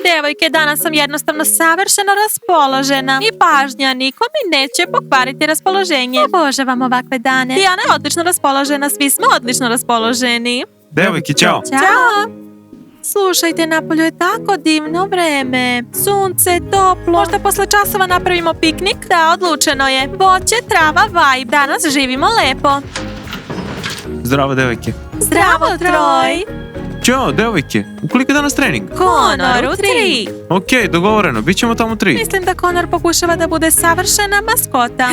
Devojke, danas sam jednostavno savršeno raspoložena i pažnja niko mi neće pokvariti raspoloženje. Obožavam ovakve dane. Dijana je odlično raspoložena, svi smo odlično raspoloženi. Devojke, ćao! Ćao! Slušajte, napolju je tako divno vreme. Sunce, toplo. Možda posle časova napravimo piknik? Da, odlučeno je. Voće, trava, vibe. Danas živimo lepo. Zdravo, devojke! Zdravo, Troj! Ćao, devojke! U koliko je danas trening? Conor, u 3. Ok, dogovoreno, bit ćemo tamo 3. Mislim da Conor pokušava da bude savršena maskota.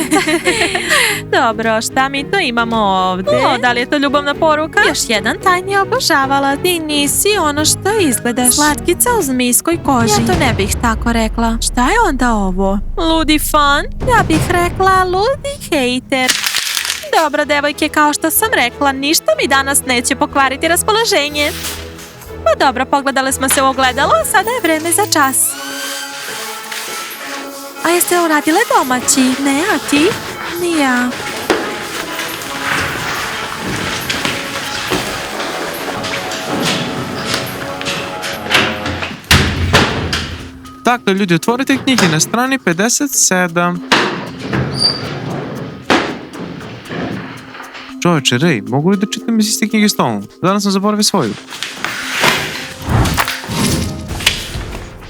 Dobro, šta mi to imamo ovde? O, da li je to ljubavna poruka? Još jedan tajni obožavala. Ti nisi ono što izgledaš. Slatkica u zmijskoj koži. Ja to ne bih tako rekla. Šta je onda ovo? Ludi fan? Ja bih rekla ludi hejter. Dobro, devojke, kao što sam rekla, ništa mi danas neće pokvariti raspoloženje. Pa dobro, pogledali smo se u ogledalo, a sada je vreme za čas. A jeste uradile domaći? Ne, a ti? Ni ja. Dakle, ljudi, otvorite knjige na strani 57. Čovječe, Rej, mogu li da čitam iz iste knjige s tobom? Danas sam zaboravio svoju.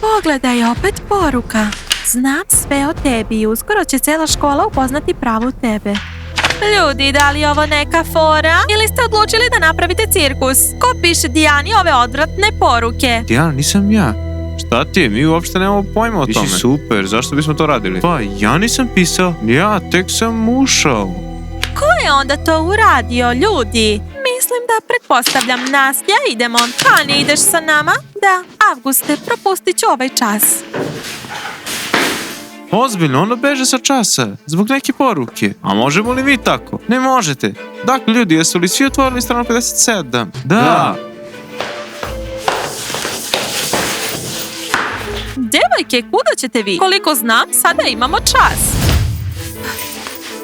Pogledaj, opet poruka. Znam sve o tebi i uskoro će cela škola upoznati pravu tebe. Ljudi, da li je ovo neka fora? Ili ste odlučili da napravite cirkus? Ko piše Dijani ove odvratne poruke? Dijana, nisam ja. Šta ti je? Mi uopšte nemamo pojma o tome. Ti si super, zašto bismo to radili? Pa, ja nisam pisao. Ja tek sam ušao. Ko je onda to uradio, ljudi? Mislim da pretpostavljam Nastja, idemo. Ani, ideš sa nama? Da, Avguste, propustit ću ovaj čas. Ozbiljno, ono beže sa časa, zbog neke poruke. A možemo li vi tako? Ne možete. Dakle, ljudi, jesu li svi otvorili stranu 57? Da. Devojke, kuda ćete vi? Koliko znam, sada imamo čas.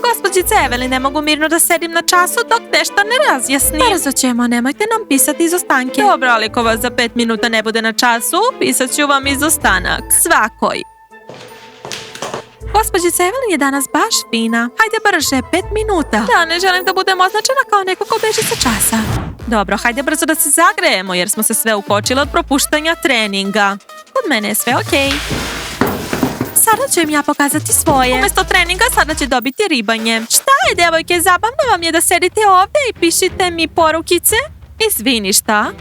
Gospođice Evelyn, ne mogu mirno da sedim na času dok nešto ne razjasnim. Brzo ćemo, nemojte nam pisati izostanke. Dobro, ali ako vas za 5 minuta ne bude na času, pisat ću vam izostanak. Svakoj. Gospođica Evelyn je danas baš fina. Hajde brže, 5 minuta. Da, ne želim da budem označena kao neko ko beži sa časa. Dobro, hajde brzo da se zagrejemo jer smo se sve ukočile od propuštanja treninga. Kod mene je sve okej. Sada ću im ja pokazati svoje. Umesto treninga sada će dobiti ribanje. Šta je, devojke, zabavno vam je da sedite ovdje i pišite mi porukice? Izvini, šta?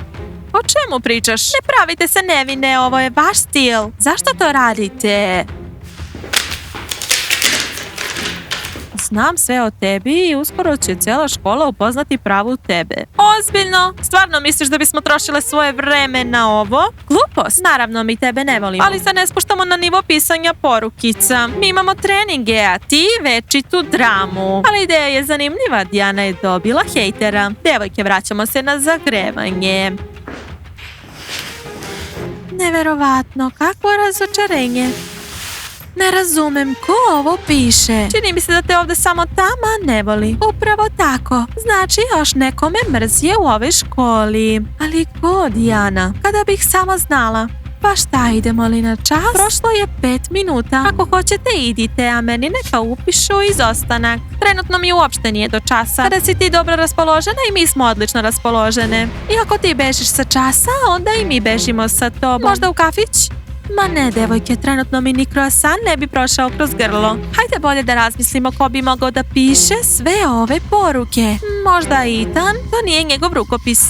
O čemu pričaš? Ne pravite se nevine, ovo je vaš stil. Zašto to radite? Znam sve o tebi i uskoro će cijela škola upoznati pravu tebe. Ozbiljno? Stvarno misliš da bismo trošile svoje vreme na ovo? Glupost? Naravno, mi tebe ne volimo. Ali se ne spuštamo na nivo pisanja porukica. Mi imamo treninge, a ti večitu dramu. Ali ideja je zanimljiva. Dijana je dobila hejtera. Devojke, vraćamo se na zagrevanje. Neverovatno, kakvo razočarenje. Ne razumem, ko ovo piše? Čini mi se da te ovdje samo tama ne voli. Upravo tako. Znači, još neko me mrzije u ovoj školi. Ali ko, Dijana? Kada bih samo znala. Pa šta, idemo li na čas? Prošlo je 5 minuta. Ako hoćete, idite, a meni neka upišu izostanak. Trenutno mi uopšte nije do časa. Kada si ti dobro raspoložena i mi smo odlično raspoložene. I ako ti bežiš sa časa, onda i mi bežimo sa tobom. Možda u kafić? Ma ne, devojke, trenutno mi ni croissant ne bi prošao kroz grlo. Hajde bolje da razmislimo ko bi mogao da piše sve ove poruke. Možda Ethan, to nije njegov rukopis.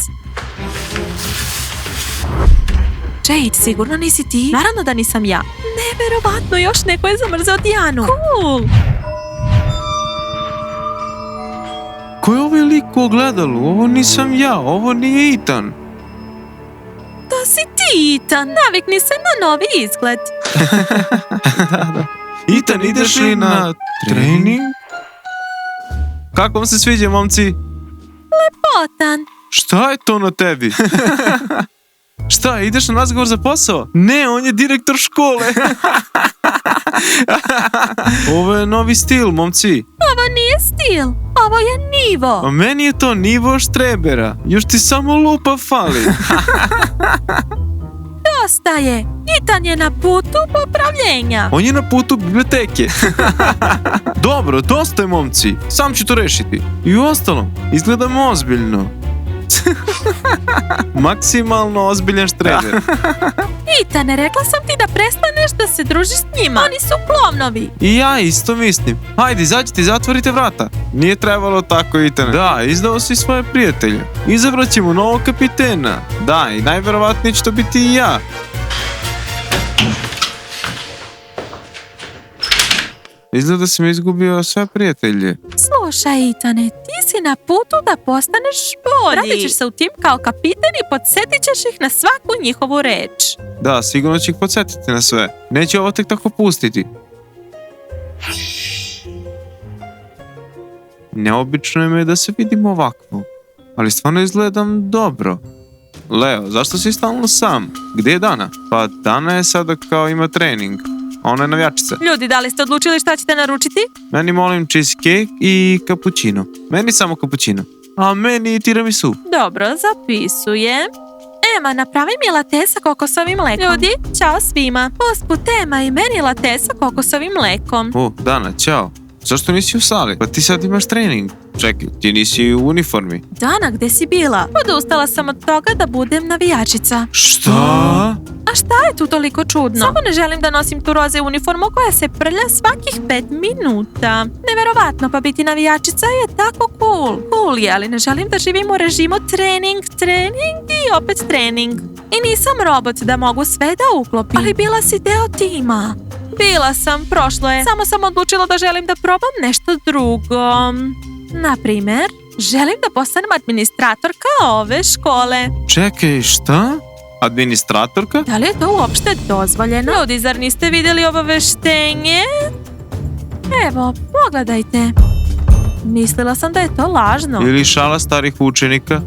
Jade, sigurno nisi ti? Naravno da nisam ja. Neverovatno, još neko je zamrzao Dijanu. Cool! Ko je ovaj lik u ogledalu? Ovo nisam ja, ovo nije Ethan. To si ti, Ethan. Navikni se na novi izgled. Da. Ethan, ideš li na trening? Kako vam se sviđa, momci? Lepotan. Šta je to na tebi? Šta, ideš na razgovor za posao? Ne, on je direktor škole. Ovo je novi stil, momci. Ovo nije stil, ovo je nivo. A meni je to nivo štrebera. Još ti samo lupa fali. To Dosta je! Ethan je na putu popravljenja. On je na putu biblioteke. Dobro, dosta je, momci. Sam ću to rešiti. I u ostalom, izgledam ozbiljno. Maksimalno ozbiljan štreber. Ethan, rekla sam ti da prestaneš da se družiš s njima. Oni su klovnovi. I ja isto mislim. Hajde, izađite i zatvorite vrata. Nije trebalo tako, Ethan. Da, izdao si svoje prijatelje. Izabrat ćemo novog kapitena. Da, i najverovatnije će to biti i ja. Izgleda da sam izgubio sve prijatelje. Slušaj, Ethane, ti si na putu da postaneš bolji. Vratit ćeš se u tim kao kapiten i podsjetit ćeš ih na svaku njihovu reč. Da, sigurno ću ih podsjetiti na sve. Neću ovo tek tako pustiti. Neobično je me da se vidim ovakvo, ali stvarno izgledam dobro. Leo, zašto si stalno sam? Gdje je Dana? Pa Dana je sada kao ima trening. Ona je navijačica. Ljudi, da li ste odlučili šta ćete naručiti? Meni molim cheesecake i cappuccino. Meni samo cappuccino. A meni tiramisu. Dobro, zapisujem. Ema, napravi mi latte sa kokosovim mlekom. Ljudi, čao svima. Usput Ema i meni latte sa kokosovim mlekom. O, Dana, čao. Zašto nisi u sali? Pa ti sad imaš trening. Čekaj, ti nisi u uniformi. Dana, gde si bila? Odustala sam od toga da budem navijačica. Šta? A šta je tu toliko čudno? Samo ne želim da nosim tu roze uniformu koja se prlja svakih 5 minuta. Neverovatno, pa biti navijačica je tako cool. Cool je, ali ne želim da živim u režimu trening i opet trening. I nisam robot da mogu sve da uklopim. Ali bila si deo tima. Bila sam, prošlo je. Samo sam odlučila da želim da probam nešto drugo. Naprimer, želim da postanem administratorka ove škole. Čekaj, šta? Administratorka? Da li je to uopšte dozvoljeno? Ljudi, zar niste vidjeli obaveštenje? Evo, pogledajte. Mislila sam da je to lažno. Ili šala starih učenika?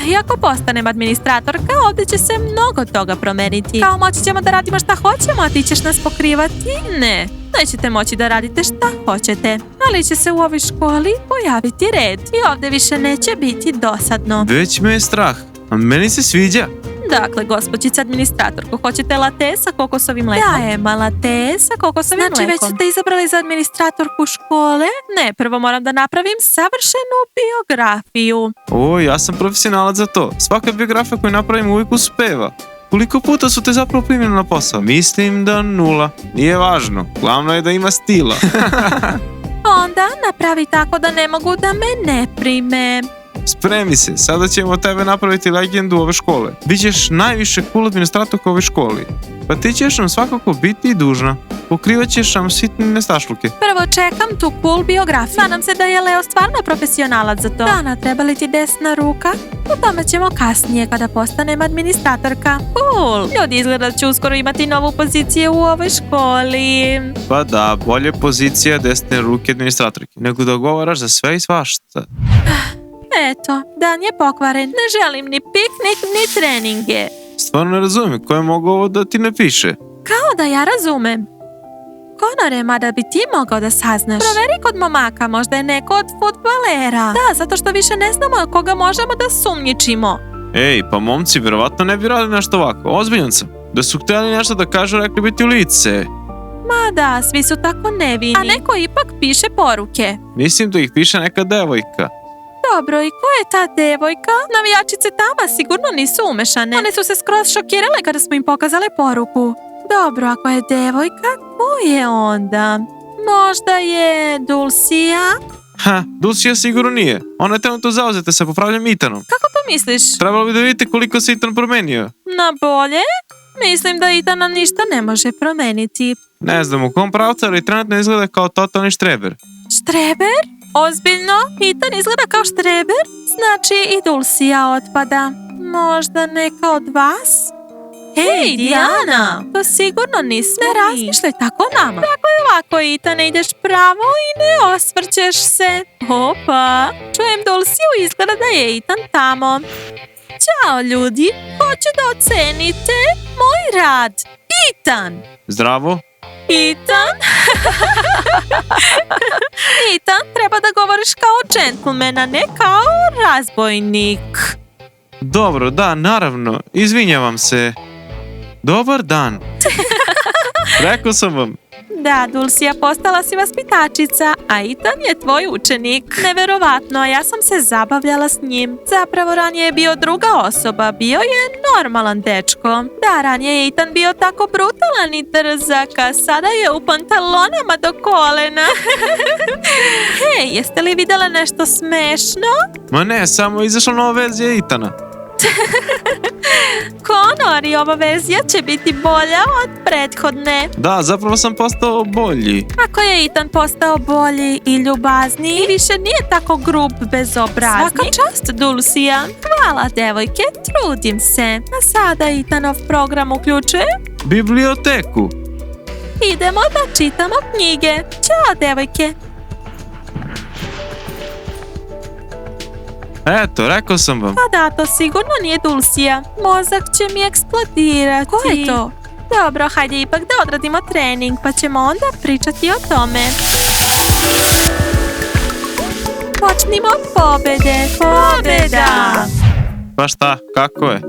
I ako postanem administratorka, ovdje će se mnogo toga promeniti. Kao moći ćemo da radimo šta hoćemo, a ti ćeš nas pokrivati? Ne. Nećete moći da radite šta hoćete. Ali će se u ovoj školi pojaviti red. I ovdje više neće biti dosadno. Već me je strah. A meni se sviđa. Dakle, gospođica administratorko, hoćete latte sa kokosovim mlekom? Da, Ema, latte sa kokosovim mlekom. Znači, već ste izabrali za administratorku škole? Ne, prvo moram da napravim savršenu biografiju. O, ja sam profesionalac za to. Svaka biografija koju napravim uvijek uspeva. Koliko puta su te zapravo primili na posao? Mislim da 0. Nije važno. Glavno je da ima stila. Onda napravi tako da ne mogu da me ne prime. Spremi se, sada ćemo od tebe napraviti legendu ove škole. Bićeš najviše cool administratorka ove školi. Pa ti ćeš nam svakako biti dužna. Pokrivat ćeš nam sitne nestašluke. Prvo čekam tu cool biografiju. Nadam se da je Leo stvarno profesionalac za to. Dana, treba li ti desna ruka? O tome ćemo kasnije kada postanem administratorka. Cool! Ljudi, izgleda da će uskoro imati novu poziciju u ovoj školi. Pa da, bolje pozicija desne ruke administratorke, nego da govaraš za sve i svašta. Eto, dan je pokvaren. Ne želim ni piknik, ni treninge. Stvarno ne razumijem, ko je mogao ovo da ti ne piše? Kao da ja razumem. Konore, mada bi ti mogao da saznaš. Proveri kod momaka, možda je neko od fudbalera. Da, zato što više ne znamo koga možemo da sumnjičimo. Ej, pa momci vjerovatno ne bi radili nešto ovako, ozbiljan sam. Da su htjeli nešto da kažu, rekli bi ti u lice. Ma da, svi su tako nevini. A neko ipak piše poruke. Mislim da ih piše neka devojka. Dobro, i ko je ta devojka? Navijačice tama sigurno nisu umešane. One su se skroz šokirale kada smo im pokazale poruku. Dobro, ako je devojka, ko je onda? Možda je Dulcija? Ha, Dulcija sigurno nije. Ona je trenutno zauzeta sa popravljanjem Ethanom. Kako to misliš? Trebalo bi da vidite koliko se Ethan promenio. Na bolje? Mislim da Ethan nam ništa ne može promeniti. Ne znam u kom pravcu, ali trenutno izgleda kao totalni štreber. Štreber? Ozbiljno? Ethan izgleda kao štreber? Znači i Dulcija otpada. Možda neka od vas? Hej, Dijana! To sigurno nismo mi. Ne razmišljaj tako nama. Tako je ovako, Ethan, ideš pravo i ne osvrćeš se. Opa! Čujem Dulciju, izgleda da je Ethan tamo. Ćao, ljudi! Hoću da ocenite moj rad. Ethan! Zdravo? Ethan? Ethan, treba da govoriš kao džentlmen, a ne kao razbojnik. Dobro, da, naravno. Izvinjavam se. Dobar dan. Rekao sam vam. Da, Dulcija, postala si vaspitačica, a Ethan je tvoj učenik. Neverovatno, ja sam se zabavljala s njim. Zapravo ranije je bio druga osoba, bio je normalan dečko. Da, ranije je Ethan bio tako brutalan i drzak, a sada je u pantalonama do kolena. Hej, jeste li vidjela nešto smešno? Ma ne, samo je izašla nova verzija Ethana. Connor, i ova verzija će biti bolja od prethodne. Da, zapravo sam postao bolji. Ako je Ethan postao bolji i ljubazniji i više nije tako grub bezobraznik. Svaka čast, Dulcija. Hvala, devojke, trudim se. A sada Ethanov program uključuje? Biblioteku. Idemo da čitamo knjige. Ćao, devojke. Eto, rekao sam vam. Pa da, to sigurno nije Dulcija. Mozak će mi eksplodirati. Ko je to? Dobro, hajde ipak da odradimo trening, pa ćemo onda pričati o tome. Počnimo pobede. Pobeda! Pa šta, kako je?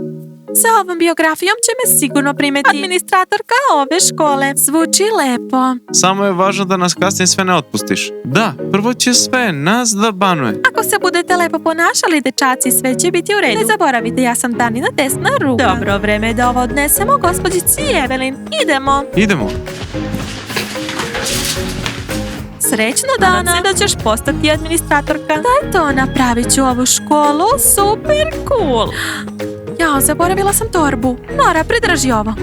Sa ovom biografijom će me sigurno primeti administratorka ove škole. Zvuči lepo. Samo je važno da nas kasnije sve ne otpustiš. Da, prvo će sve nas da banuje. Ako se budete lepo ponašali, dečaci, sve će biti u redu. Ne zaboravite, ja sam Danina desna ruka. Dobro, vreme je da ovo odnesemo gospođici Evelyn. Idemo. Idemo. Srećno, Dana. Nadam se da ćeš postati administratorka. Daj to, napravit ću ovu školu super cool. Jao, zaboravila sam torbu. Nora, pridrži ovo.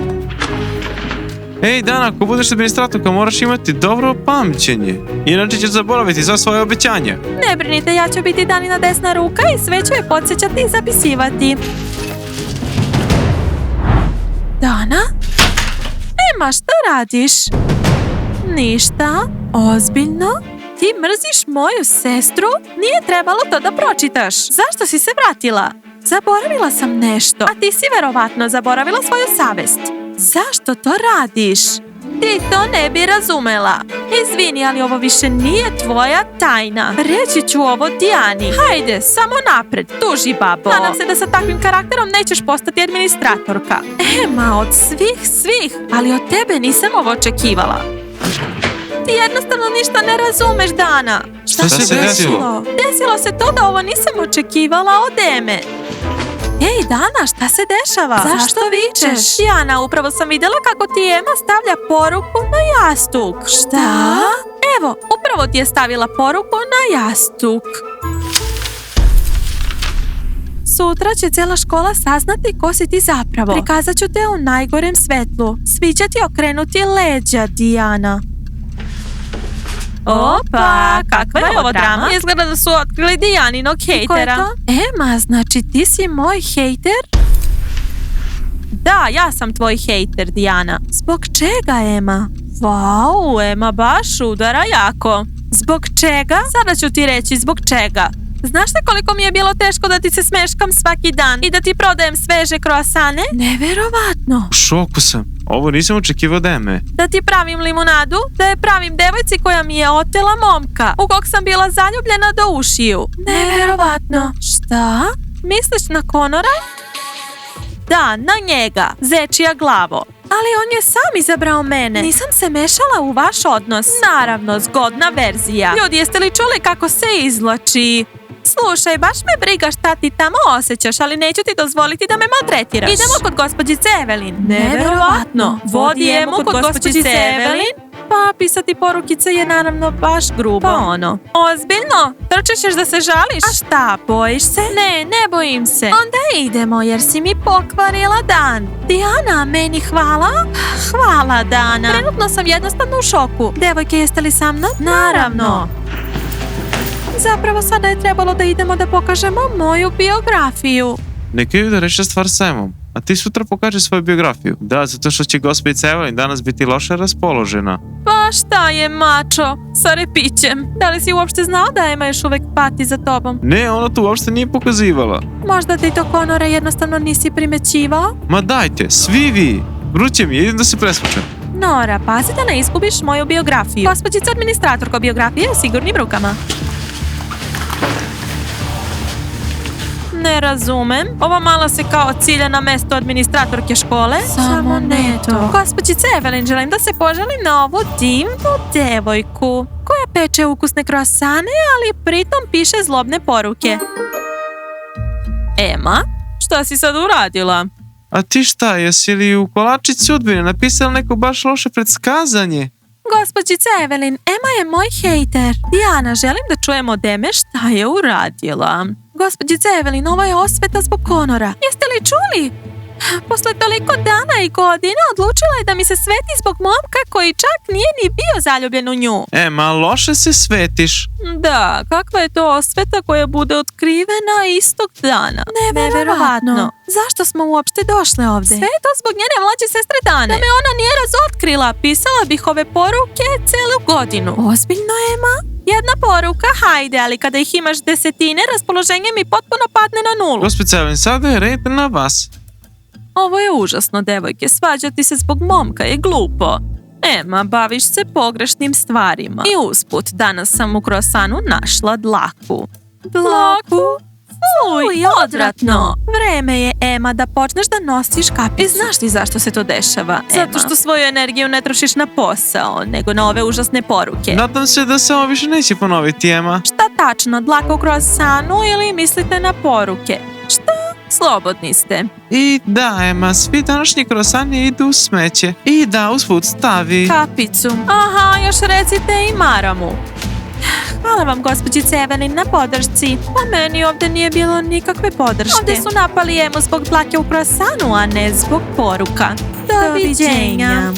Ej, Dana, ako budeš administratorka, moraš imati dobro pamćenje. Inače ćeš zaboraviti sva svoje obećanja. Ne brinite, ja ću biti Danina desna ruka i sve ću je podsjećati i zapisivati. Dana? Ema, šta radiš? Ništa. Ozbiljno? Ti mrziš moju sestru? Nije trebalo to da pročitaš. Zašto si se vratila? Zaboravila sam nešto. A ti si verovatno zaboravila svoju savest. Zašto to radiš? Ti to ne bi razumela. Izvini, ali ovo više nije tvoja tajna. Reći ću ovo Dijani. Hajde, samo napred, tuži babo. Nadam se da sa takvim karakterom nećeš postati administratorka. Ema, od svih, ali od tebe nisam ovo očekivala. Ti jednostavno ništa ne razumeš, Dana. Šta se desilo? Desilo se to da ovo nisam očekivala od Eme. Ej, Dana, šta se dešava? Zašto vičeš? Dijana, upravo sam vidjela kako ti Ema stavlja poruku na jastuk. Šta? Evo, upravo ti je stavila poruku na jastuk. Sutra će cijela škola saznati ko si ti zapravo. Prikazat ću te u najgorem svetlu. Svi će ti okrenuti leđa, Dijana. Opa, kakva je ovo drama? Izgleda da su otkrili Dijaninog hejtera. Ko je to? Ema, znači ti si moj hejter? Da, ja sam tvoj hejter, Dijana. Zbog čega, Ema? Wow, Ema baš udara jako. Zbog čega? Sada ću ti reći zbog čega. Znaš li koliko mi je bilo teško da ti se smeškam svaki dan i da ti prodajem sveže kroasane? Neverovatno. U šoku sam. Ovo nisam očekivao da je me. Da ti pravim limunadu, da je pravim devojci koja mi je otela momka, u kog sam bila zaljubljena do ušiju. Neverovatno. Šta? Misliš na Connora? Da, na njega, zečija glavo. Ali on je sam izabrao mene. Nisam se mešala u vaš odnos. Naravno, zgodna verzija. Ljudi, jeste li čuli kako se izvlači? Slušaj, baš me briga šta ti tamo osjećaš, ali neću ti dozvoliti da me maltretiraš. Idemo kod gospođice Evelyn. Neverovatno. Vodi Emu kod gospođice Evelyn? Pa, pisati porukice je naravno baš grubo. Pa ono. Ozbiljno? Trčeš da se žališ? A šta, bojiš se? Ne bojim se. Onda idemo jer si mi pokvarila dan. Dijana, meni hvala? Hvala, Dana. Trenutno sam jednostavno u šoku. Devojke, jeste li sa mnom? Naravno. Zapravo sada je trebalo da idemo da pokažemo moju biografiju. Neka idu da reše stvar sa Emom, a ti sutra pokaži svoju biografiju. Da, zato što će gospođica Evelyn danas biti loše raspoložena. Pa šta je, mačo, sa repićem? Da li si uopšte znao da Ema još uvek pati za tobom? Ne, ona to uopšte nije pokazivala. Možda ti to, Connora, jednostavno nisi primećivao? Ma dajte, svi vi! Vruće mi je, idem da se presvučem. Nora, pazi da ne izgubiš moju biografiju. Gospođica administratorka biografije u sigurnim rukama. Ne razumem. Ova mala se kao cilja na mesto administratorke škole. Samo ne to. Gospođice Evelyn, želim da se poželim na ovu divnu devojku koja peče ukusne krosane, ali pritom piše zlobne poruke. Ema, šta si sad uradila? A ti šta, jesi li u kolačić sudbine napisala neko baš loše predskazanje? Gospođice Evelyn, Ema je moj hejter. Dijana, želim da čujem od Eme šta je uradila. Gospođice Evelyn, ovo je osveta zbog Conora. Jeste li čuli? Posle toliko dana i godina odlučila je da mi se sveti zbog momka koji čak nije ni bio zaljubljen u nju. Ema, loše se svetiš. Da, kakva je to osveta koja bude otkrivena istog dana? Neverovatno. Zašto smo uopšte došle ovde? Sve je to zbog njene mlađe sestre Dane. Da me ona nije razotkrila, pisala bih ove poruke celu godinu. Ozbiljno, Ema? Jedna poruka, hajde, ali kada ih imaš desetine, raspoloženje mi potpuno padne na nulu. Gospođice Evelyn, sada je red na vas. Ovo je užasno, devojke. Svađati se zbog momka je glupo. Ema, baviš se pogrešnim stvarima. I usput, danas sam u krosanu našla dlaku. Dlaku? Fuj, odvratno. Vreme je, Ema, da počneš da nosiš kapicu. I znaš ti zašto se to dešava, Ema? Zato što svoju energiju ne trošiš na posao, nego na ove užasne poruke. Nadam se da se ovo više neće ponoviti, Ema. Šta tačno, dlaka u krosanu ili mislite na poruke? Šta? Slobodni ste. I da, Ema, svi današnji krosani idu u smeće. I da, usput stavi kapicu. Aha, još recite i maramu. Hvala vam, gospođice Evelyn, na podršci. Po meni ovde nije bilo nikakve podrške. Ovde su napali Emu zbog dlake u krosanu, a ne zbog poruka. Doviđenja.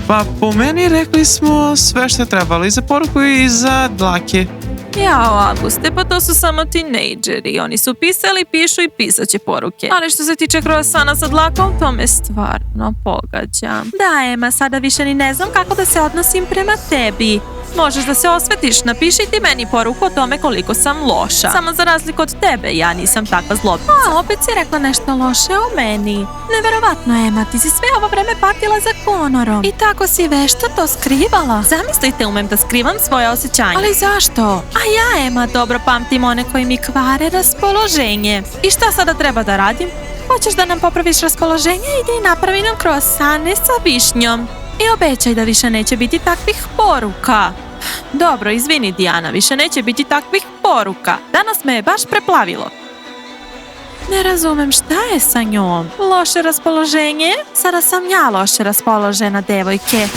Pa po meni rekli smo sve što je trebalo i za poruku i za dlake. Jao, Auguste, pa to su samo tinejdžeri. Oni su pisali, pišu i pisat će poruke. Ali što se tiče krosana sa dlakom, to me stvarno pogađa. Da, Ema, sada više ni ne znam kako da se odnosim prema tebi. Možeš da se osvetiš, napiši ti meni poruku o tome koliko sam loša. Samo za razliku od tebe, ja nisam takva zlobnica. A, opet si rekla nešto loše o meni. Neverovatno, Ema, ti si sve ovo vreme patila za Conorom. I tako si vešto to skrivala. Zamislite, umem da skrivam svoje osjećanje. Ali zašto? A ja, Ema, dobro pamtim one koji mi kvare raspoloženje. I šta sada treba da radim? Hoćeš da nam popraviš raspoloženje? Ide i napravi nam krosane sa višnjom. I obećaj da više neće biti takvih poruka. Dobro, izvini, Dijana, više neće biti takvih poruka. Danas me je baš preplavilo. Ne razumem šta je sa njom. Loše raspoloženje? Sada sam ja loše raspoložena, devojke.